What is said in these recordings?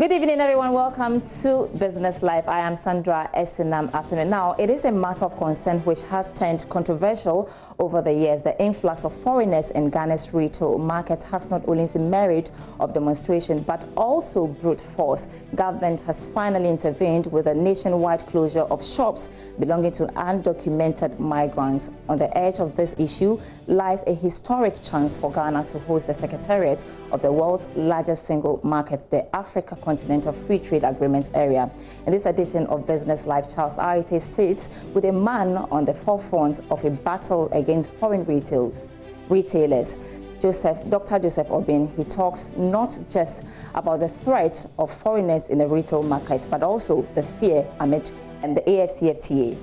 Good evening, everyone. Welcome to Business Life. I am Sandra Esinam Apene. Now, it is a matter of concern which has turned controversial over the years. The influx of foreigners in Ghana's retail market has not only the merit of demonstration, but also brute force. Government has finally intervened with a nationwide closure of shops belonging to undocumented migrants. On the edge of this issue lies a historic chance for Ghana to host the secretariat of the world's largest single market, the Africa Continental Free Trade Agreement area. In this edition of Business Life, Charles Aite sits with a man on the forefront of a battle against foreign retailers. Dr. Joseph Obeng. He talks not just about the threat of foreigners in the retail market, but also the fear amid the AFCFTA.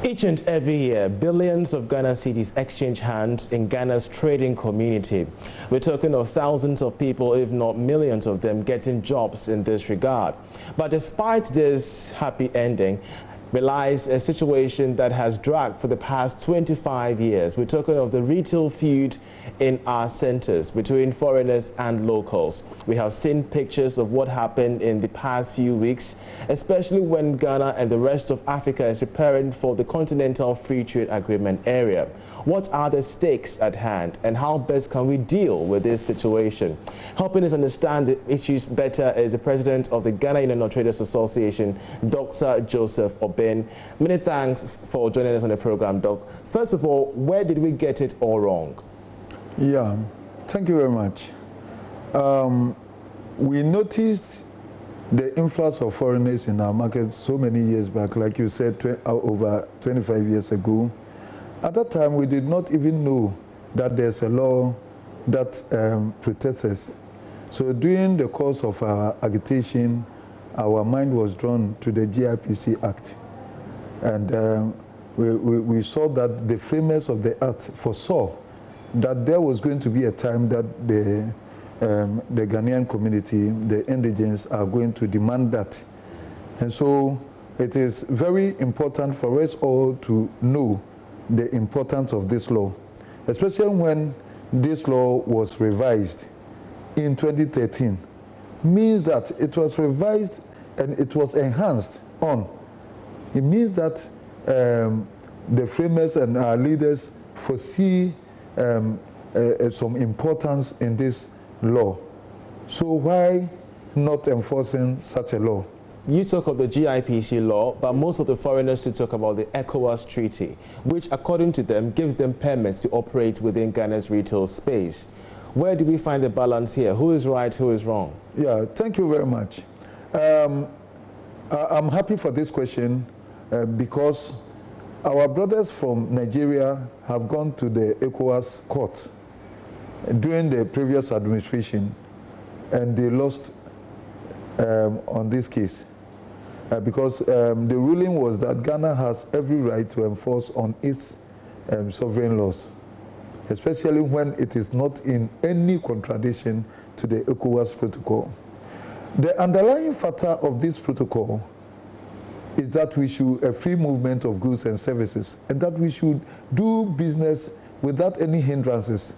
Each and every year, billions of Ghana cedis exchange hands in Ghana's trading community. We're talking of thousands of people, if not millions of them, getting jobs in this regard. But despite this happy ending, relies a situation that has dragged for the past 25 years. We're talking of the retail feud in our centers between foreigners and locals. We have seen pictures of what happened in the past few weeks, especially when Ghana and the rest of Africa is preparing for the Continental Free Trade Agreement area. What are the stakes at hand, and how best can we deal with this situation? Helping us understand the issues better is the president of the Ghana Union of Traders Association, Dr. Joseph Obeng. Many thanks for joining us on the program, Doc. First of all, where did we get it all wrong? Yeah, thank you very much. We noticed the influx of foreigners in our market so many years back, like you said, over 25 years ago. At that time, we did not even know that there's a law that protects us. So during the course of our agitation, our mind was drawn to the GIPC Act. And we saw that the framers of the Act foresaw that there was going to be a time that the Ghanaian community, the indigents, are going to demand that. And so it is very important for us all to know the importance of this law, especially when this law was revised in 2013. Means that it was revised and it was enhanced on. It means that the framers and our leaders foresee some importance in this law. So why not enforcing such a law? You talk of the GIPC law, but most of the foreigners still talk about the ECOWAS Treaty, which according to them gives them permits to operate within Ghana's retail space. Where do we find the balance here? Who is right, who is wrong? Yeah, thank you very much. I'm happy for this question because our brothers from Nigeria have gone to the ECOWAS court during the previous administration, and they lost on this case because the ruling was that Ghana has every right to enforce on its sovereign laws, especially when it is not in any contradiction to the ECOWAS protocol. The underlying factor of this protocol is that we should a free movement of goods and services, and that we should do business without any hindrances,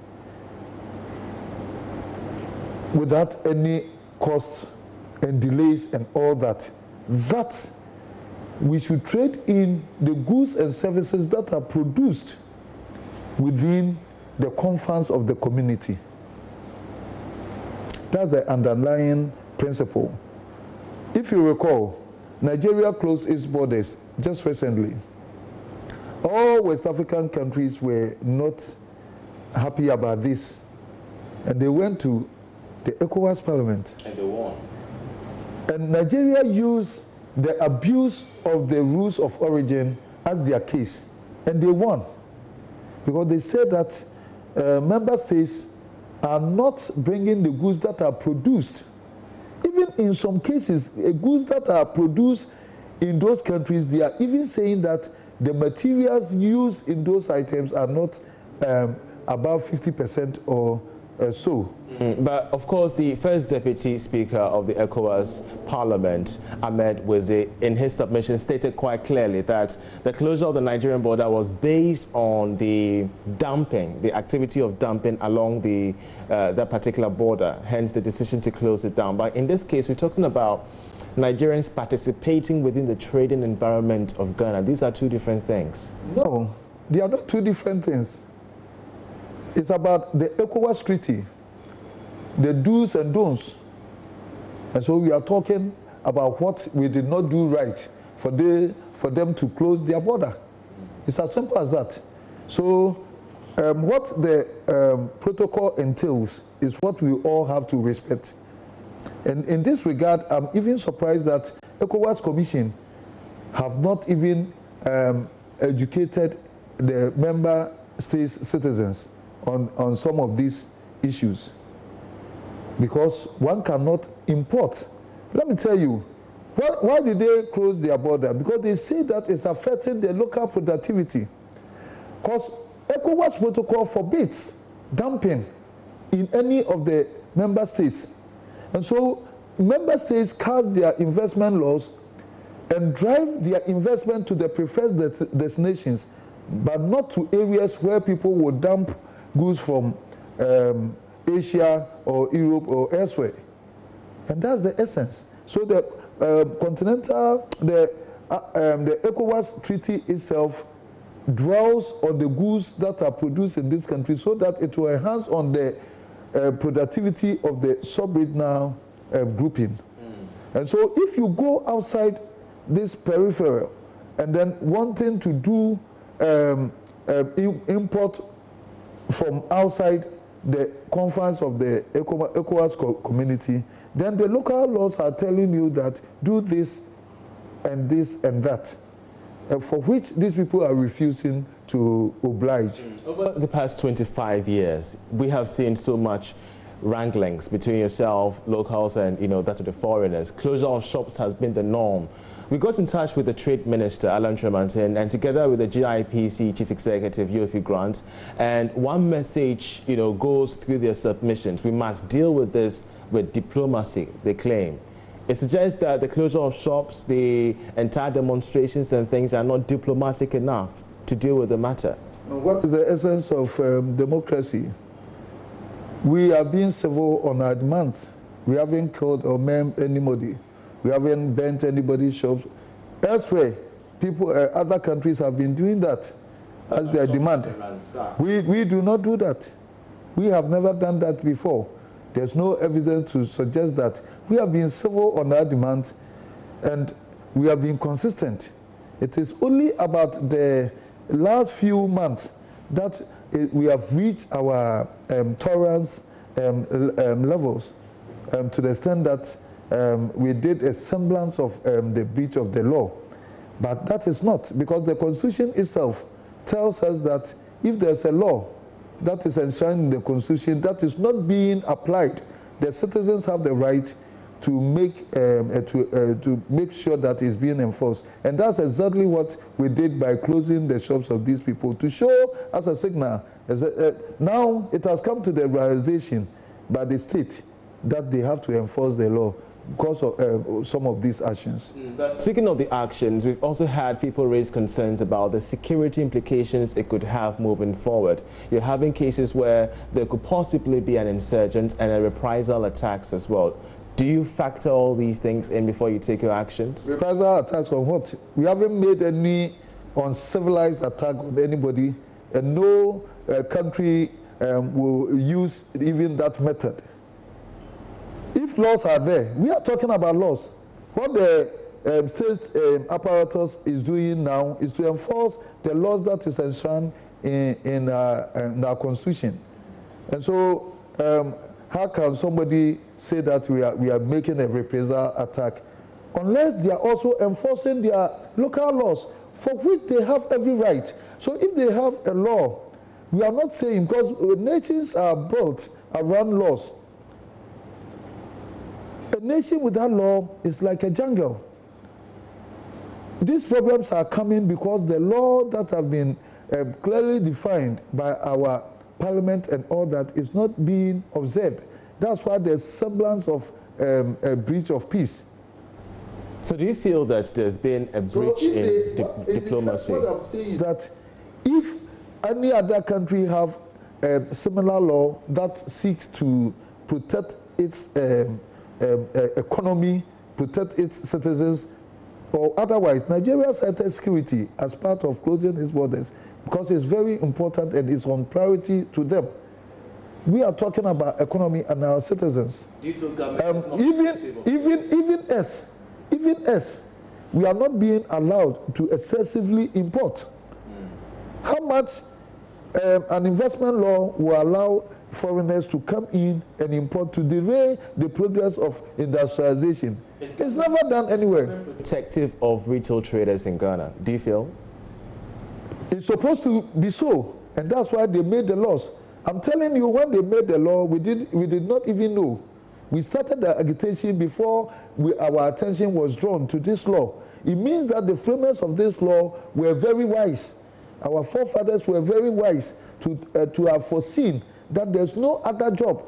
without any costs and delays and all that. That we should trade in the goods and services that are produced within the confines of the community. That's the underlying principle. If you recall, Nigeria closed its borders just recently. All West African countries were not happy about this, and they went to the ECOWAS Parliament. And they won. And Nigeria used the abuse of the rules of origin as their case, and they won. Because they said that member states are not bringing the goods that are produced. Even in some cases, goods that are produced in those countries, they are even saying that the materials used in those items are not above 50% or But of course, the first Deputy Speaker of the ECOWAS Parliament, Ahmed Weze, in his submission stated quite clearly that the closure of the Nigerian border was based on the dumping, the activity of dumping along that particular border, hence the decision to close it down. But in this case, we're talking about Nigerians participating within the trading environment of Ghana. These are two different things. No, they are not two different things. It's about the ECOWAS Treaty, the do's and don'ts. And so we are talking about what we did not do right for them to close their border. It's as simple as that. So what the protocol entails is what we all have to respect. And in this regard, I'm even surprised that ECOWAS Commission have not even educated the member states' citizens on some of these issues, because one cannot import. Let me tell you, why did they close their border? Because they say that it's affecting their local productivity. Because ECOWAS protocol forbids dumping in any of the member states. And so member states cast their investment laws and drive their investment to the preferred destinations, but not to areas where people would dump goods from Asia or Europe or elsewhere. And that's the essence. So the Continental, the ECOWAS Treaty itself draws on the goods that are produced in this country so that it will enhance on the productivity of the sub-regional grouping. And so if you go outside this peripheral and then wanting to do import from outside the confines of the ECOWAS community, then the local laws are telling you that do this and that, for which these people are refusing to oblige. Over the past 25 years, we have seen so much wranglings between yourself, locals, and that of the foreigners. Closure of shops has been the norm. We got in touch with the Trade Minister, Alan Tremantin, and together with the GIPC Chief Executive, Yofi Grant, and one message, goes through their submissions. We must deal with this with diplomacy, they claim. It suggests that the closure of shops, the entire demonstrations and things are not diplomatic enough to deal with the matter. What is the essence of democracy? We are being civil on our demand. We haven't killed or maimed anybody. We haven't burnt anybody's shops. Elsewhere, other countries have been doing that as their demand. We do not do that. We have never done that before. There's no evidence to suggest that. We have been civil on our demand, and we have been consistent. It is only about the last few months that we have reached our tolerance levels to the extent that we did a semblance of the breach of the law. But that is not, because the Constitution itself tells us that if there's a law that is enshrined in the Constitution that is not being applied, the citizens have the right to make sure that it's being enforced. And that's exactly what we did by closing the shops of these people, to show as a signal. Now it has come to the realization by the state that they have to enforce the law because of some of these actions. But speaking of the actions, we've also had people raise concerns about the security implications it could have moving forward. You're having cases where there could possibly be an insurgent and a reprisal attacks as well. Do you factor all these things in before you take your actions? Reprisal attacks on what? We haven't made any uncivilized attack on anybody, and no country will use even that method. If laws are there, we are talking about laws. What the state apparatus is doing now is to enforce the laws that is enshrined in our Constitution. And so how can somebody say that we are making a reprisal attack unless they are also enforcing their local laws for which they have every right? So if they have a law, we are not saying, because nations are built around laws. A nation without law is like a jungle. These problems are coming because the law that have been clearly defined by our parliament and all that is not being observed. That's why there's semblance of a breach of peace. So do you feel that there's been a breach in diplomacy? What I'm saying is that if any other country have a similar law that seeks to protect its economy, protect its citizens, or otherwise, Nigeria cited security as part of closing its borders because it's very important and it's on priority to them. We are talking about economy and our citizens. Do you feel government even us, we are not being allowed to excessively import. How much an investment law will allow foreigners to come in and import to delay the progress of industrialization? It's never done anywhere. Protective of retail traders in Ghana, do you feel? It's supposed to be so, and that's why they made the laws. I'm telling you, when they made the law, we did not even know. We started the agitation before our attention was drawn to this law. It means that the framers of this law were very wise. Our forefathers were very wise to have foreseen that there's no other job.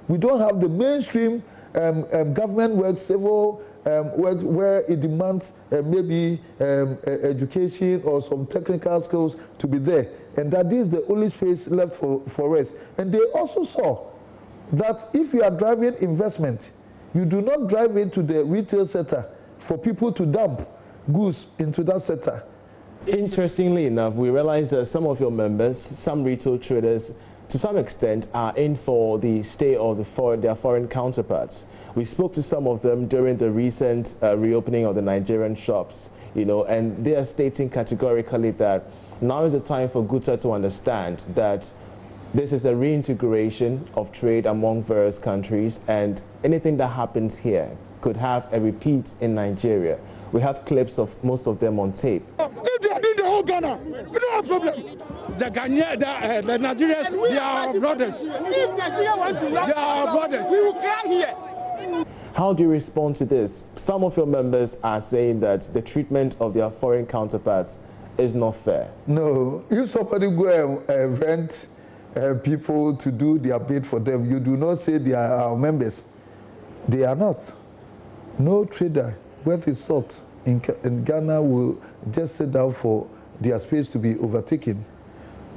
We don't have the mainstream government work, civil work, where it demands maybe education or some technical skills to be there. And that is the only space left for us. And they also saw that if you are driving investment, you do not drive into the retail sector for people to dump goods into that sector. Interestingly enough, we realize that some of your members, some retail traders, to some extent, are in for the stay of their foreign counterparts. We spoke to some of them during the recent reopening of the Nigerian shops, and they are stating categorically that now is the time for Guta to understand that this is a reintegration of trade among various countries, and anything that happens here could have a repeat in Nigeria. We have clips of most of them on tape. If they are doing the whole Ghana, we don't have problem. The Ghanaians, the Nigerians, they are our brothers. If Nigeria wants to run, they are our brothers. We will cry here. How do you respond to this? Some of your members are saying that the treatment of their foreign counterparts is not fair. No, if somebody go and rent people to do their bid for them, you do not say they are our members. They are not. No trader worth his salt in Ghana will just sit down for their space to be overtaken.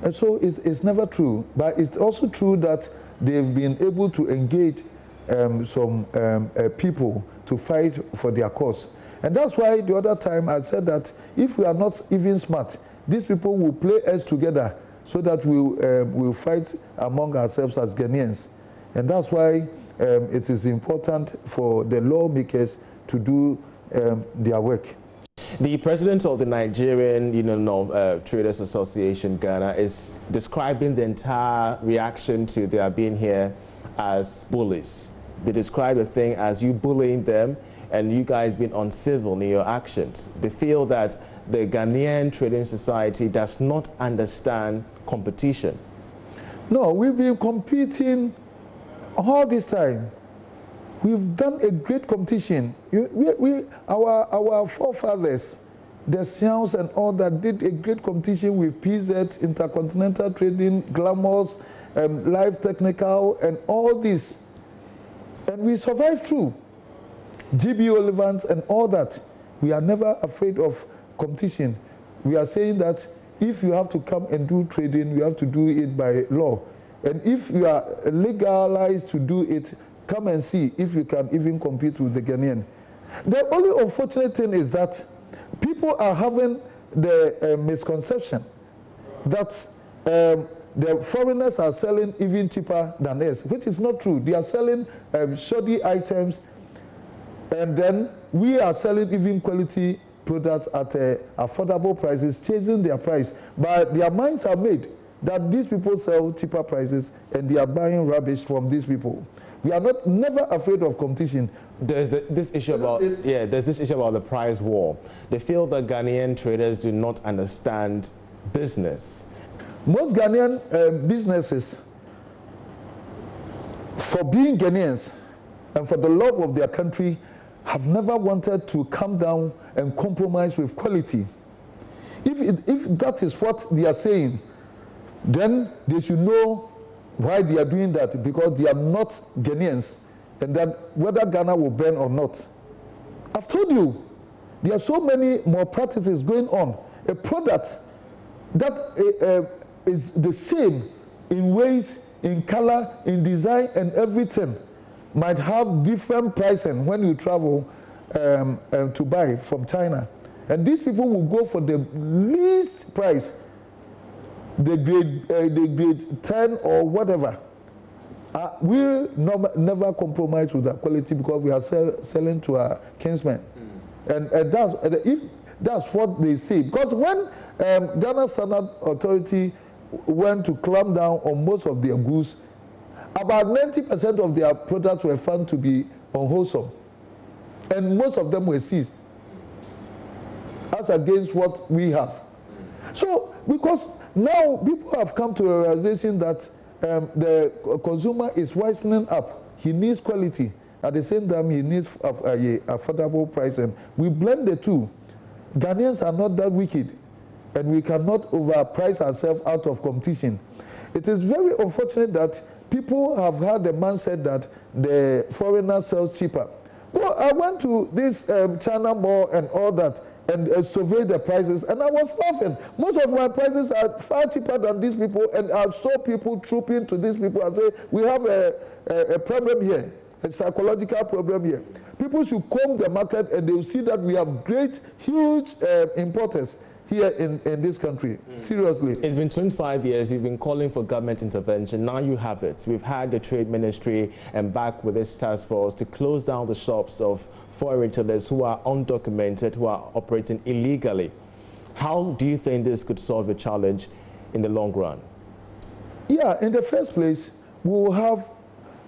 And so it's never true. But it's also true that they've been able to engage some people to fight for their cause. And that's why the other time I said that if we are not even smart, these people will play us together so that we'll fight among ourselves as Ghanaians. And that's why it is important for the lawmakers to do their work. The president of the Nigerian Traders Association, Ghana, is describing the entire reaction to their being here as bullies. They describe the thing as you bullying them and you guys being uncivil in your actions. They feel that the Ghanaian Trading Society does not understand competition. No, we've been competing all this time. We've done a great competition. Our forefathers, the Sians and all that, did a great competition with PZ, Intercontinental Trading, Glamours, Live Technical, and all this. And we survived through. GB Olivans and all that. We are never afraid of competition. We are saying that if you have to come and do trading, you have to do it by law. And if you are legalized to do it, come and see if you can even compete with the Ghanaian. The only unfortunate thing is that people are having the misconception that the foreigners are selling even cheaper than us, which is not true. They are selling shoddy items, and then we are selling even quality products at affordable prices, chasing their price. But their minds are made that these people sell cheaper prices and they are buying rubbish from these people. We are never afraid of competition. There's this issue about the price war. They feel that Ghanaian traders do not understand business. Most Ghanaian businesses, for being Ghanaians and for the love of their country, have never wanted to come down and compromise with quality. If that is what they are saying, then they should know why they are doing that, because they are not Ghanaians, and that whether Ghana will burn or not. I've told you, there are so many more practices going on. A product that is the same in weight, in color, in design, and everything might have different pricing when you travel to buy from China. And these people will go for the least price, the grade 10 or whatever. We never compromise with the quality because we are selling to our kinsmen. And that's what they say. Because when Ghana Standard Authority went to clamp down on most of their goods, about 90% of their products were found to be unwholesome. And most of them were seized. As against what we have. So, because now people have come to a realization that the consumer is wisening up. He needs quality. At the same time, he needs affordable price. And we blend the two. Ghanaians are not that wicked. And we cannot overprice ourselves out of competition. It is very unfortunate that people have had the mindset that the foreigner sells cheaper. Well, I went to this China mall and all that, and surveyed the prices, and I was laughing. Most of my prices are far cheaper than these people, and I saw people trooping to these people and say, we have a problem here, a psychological problem here. People should comb the market, and they will see that we have great, huge importers here in this country. Seriously. It's been 25 years. You've been calling for government intervention. Now you have it. We've had the Trade Ministry and back with this task force to close down the shops of foreign retailers who are undocumented, who are operating illegally. How do you think this could solve the challenge in the long run? Yeah, in the first place, we will have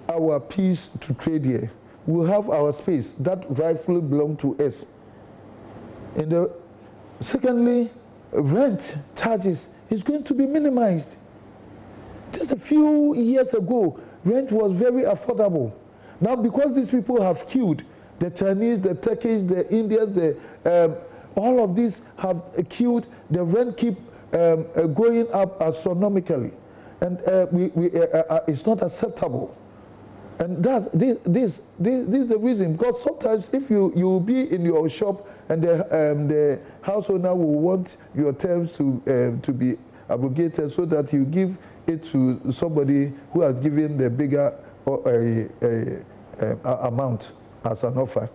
our piece to trade here. We will have our space that rightfully belongs to us. Secondly, rent charges is going to be minimized. Just a few years ago, rent was very affordable. Now, because these people have queued, the Chinese, the Turkish, the Indians, all of these have queued. The rent keep going up astronomically, and it's not acceptable. And this is the reason. Because sometimes if you be in your shop and the house owner will want your terms to be abrogated so that you give it to somebody who has given the bigger amount as an offer.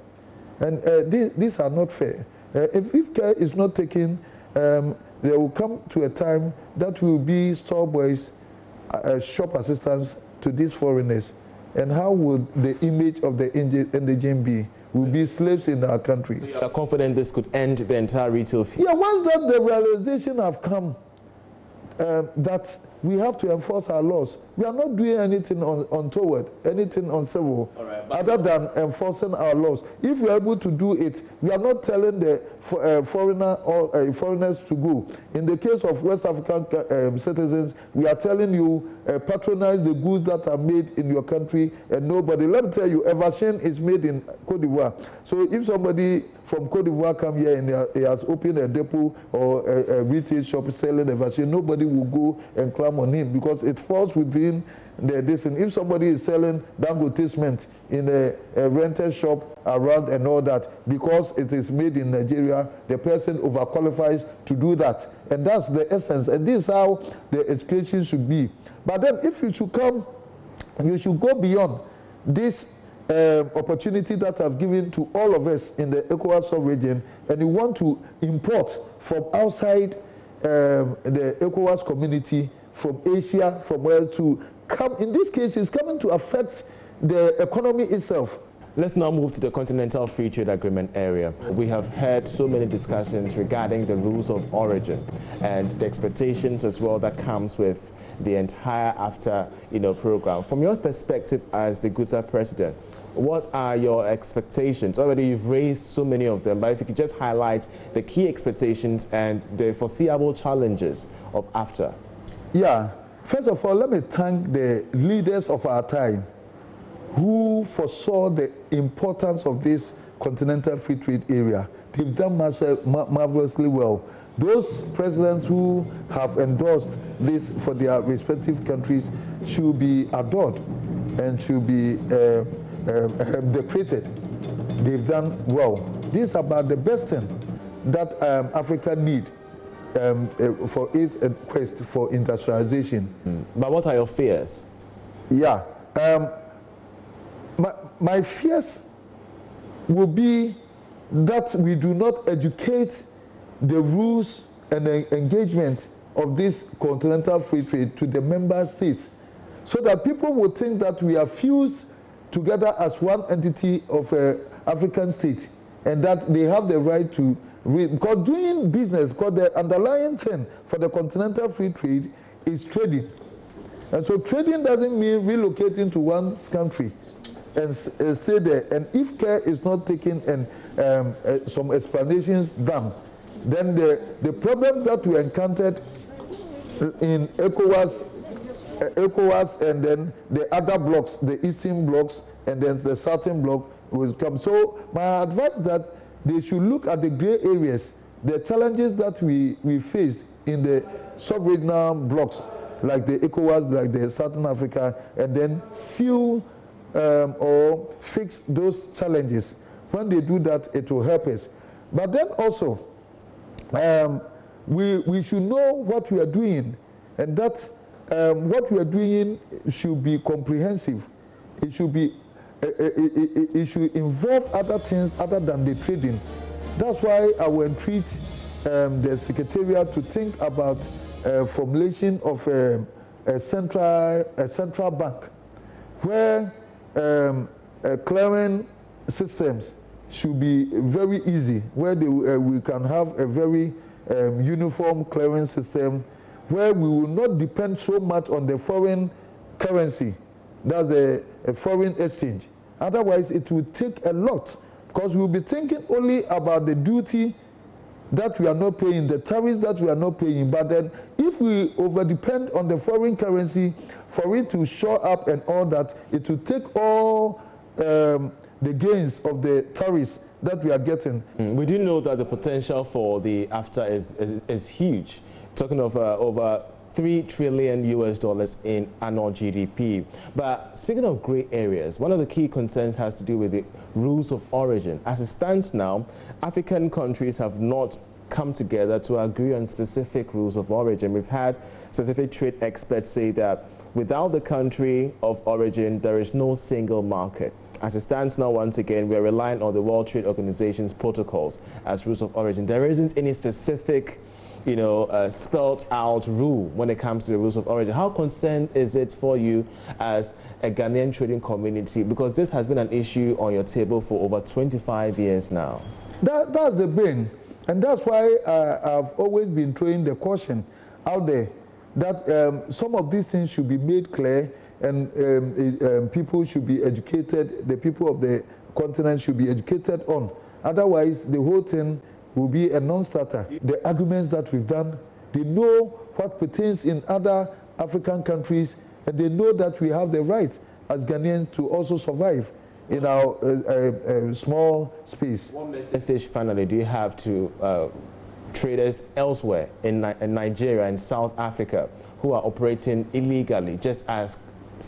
And these are not fair. If care is not taken, there will come to a time that will be store boys, shop assistants to these foreigners. And how would the image of the indigent be? We'll be slaves in our country. So you are confident this could end the entire retail field? Yeah, once that the realization have come that we have to enforce our laws. We are not doing anything untoward, anything uncivil, other than enforcing our laws. If we are able to do it, we are not telling the foreigners to go. In the case of West African citizens, we are telling you patronize the goods that are made in your country and nobody. Let me tell you, Evachin is made in Cote d'Ivoire. So if somebody from Cote d'Ivoire come here and he has opened a depot or a retail shop selling Evachin, nobody will go and climb on him because it falls within this. And if somebody is selling Dangote cement in a rented shop around and all that, because it is made in Nigeria, the person overqualifies to do that. And that's the essence. And this is how the education should be. But then if you should come, you should go beyond this opportunity that I've given to all of us in the ECOWAS sub-region, and you want to import from outside the ECOWAS community, from Asia, from where to come. In this case, it's coming to affect the economy itself. Let's now move to the Continental Free Trade Agreement area. We have had so many discussions regarding the rules of origin and the expectations as well that comes with the entire AFTA program. From your perspective as the GUTA president, what are your expectations? Already you've raised so many of them, but if you could just highlight the key expectations and the foreseeable challenges of AFTA. Yeah, first of all, let me thank the leaders of our time who foresaw the importance of this Continental Free Trade area. They've done marvelously well. Those presidents who have endorsed this for their respective countries should be adored and should be decorated. They've done well. This is about the best thing that Africa needs for its quest for industrialization. But what are your fears? Yeah. My fears will be that we do not educate the rules and the engagement of this continental free trade to the member states, so that people will think that we are fused together as one entity of an African state, and that they have the right to because doing business, because the underlying thing for the continental free trade is trading. And so trading doesn't mean relocating to one's country and stay there. And if care is not taken and some explanations done, then the problem that we encountered in ECOWAS and then the other blocks, the eastern blocks and then the southern bloc will come. So my advice is that they should look at the gray areas, the challenges that we faced in the sub-regional blocks, like the ECOWAS, like the Southern Africa, and then seal or fix those challenges. When they do that, it will help us. But then also, we should know what we are doing, and that what we are doing should be comprehensive. It should be it should involve other things other than the trading. That's why I will entreat the Secretariat to think about formulation of a central bank, where clearing systems should be very easy, where we can have a very uniform clearing system, where we will not depend so much on the foreign currency, that's a foreign exchange. Otherwise, it will take a lot, because we'll be thinking only about the duty that we are not paying, the tariffs that we are not paying. But then if we over-depend on the foreign currency for it to show up and all that, it will take all the gains of the tariffs that we are getting. We do know that the potential for the AfTA is huge. Talking of over $3 trillion in annual GDP. But speaking of gray areas, one of the key concerns has to do with the rules of origin. As it stands now, African countries have not come together to agree on specific rules of origin. We've had specific trade experts say that without the country of origin, there is no single market. As it stands now, once again, we are relying on the World Trade Organization's protocols as rules of origin. There isn't any specific spelled out rule when it comes to the rules of origin. How concerned is it for you as a Ghanaian trading community? Because this has been an issue on your table for over 25 years now. That's the brain. And that's why I've always been throwing the caution out there that some of these things should be made clear, and people should be educated, the people of the continent should be educated on. Otherwise, the whole thing will be a non-starter. The arguments that we've done, they know what pertains in other African countries, and they know that we have the right as Ghanaians to also survive in our small space. What message finally do you have to traders elsewhere in Nigeria and South Africa who are operating illegally, just as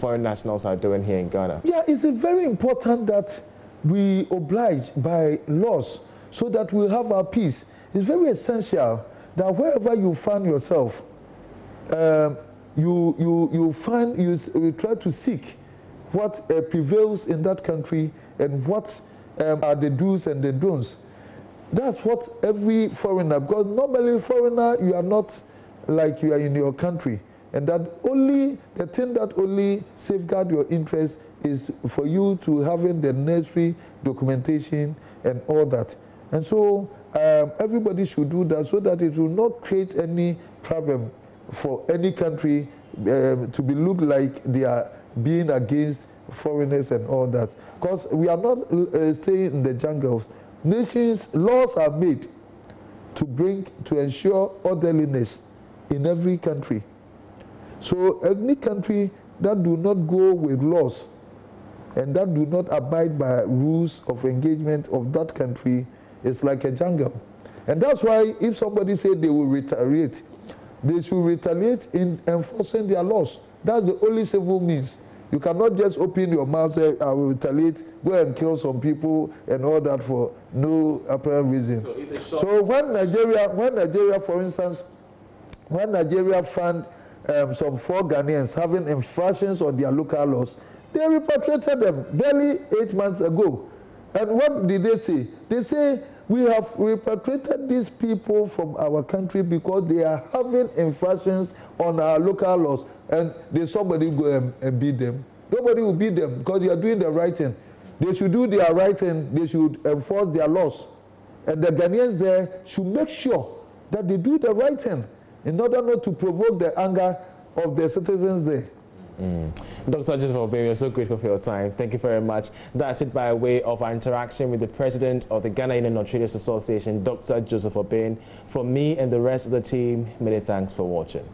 foreign nationals are doing here in Ghana? Yeah, it's very important that we oblige by laws so that we have our peace. It's very essential that wherever you find yourself, you try to seek what prevails in that country and what are the do's and the don'ts. That's what every foreigner, because normally foreigner, you are not like you are in your country. And that only, the thing that only safeguard your interest is for you to having the necessary documentation and all that. And so everybody should do that so that it will not create any problem for any country to be looked like they are being against foreigners and all that. Because we are not staying in the jungles. Nations, laws are made to ensure orderliness in every country. So any country that do not go with laws and that do not abide by rules of engagement of that country is like a jungle. And that's why if somebody said they will retaliate, they should retaliate in enforcing their laws. That's the only civil means. You cannot just open your mouth, say, I will retaliate, go and kill some people and all that for no apparent reason. So when Nigeria, for instance, when Nigeria found some 4 Ghanaians having infractions on their local laws, they repatriated them barely 8 months ago. And what did they say? They say, we have repatriated these people from our country because they are having infractions on our local laws, and somebody go and beat them. Nobody will beat them because they are doing the right thing. They should do their right thing. They should enforce their laws. And the Ghanaians there should make sure that they do the right thing in order not to provoke the anger of the citizens there. Dr. Joseph Obeng, we are so grateful for your time. Thank you very much. That's it by way of our interaction with the president of the Ghana Union of Traders Association, Dr. Joseph Obeng. From me and the rest of the team, many thanks for watching.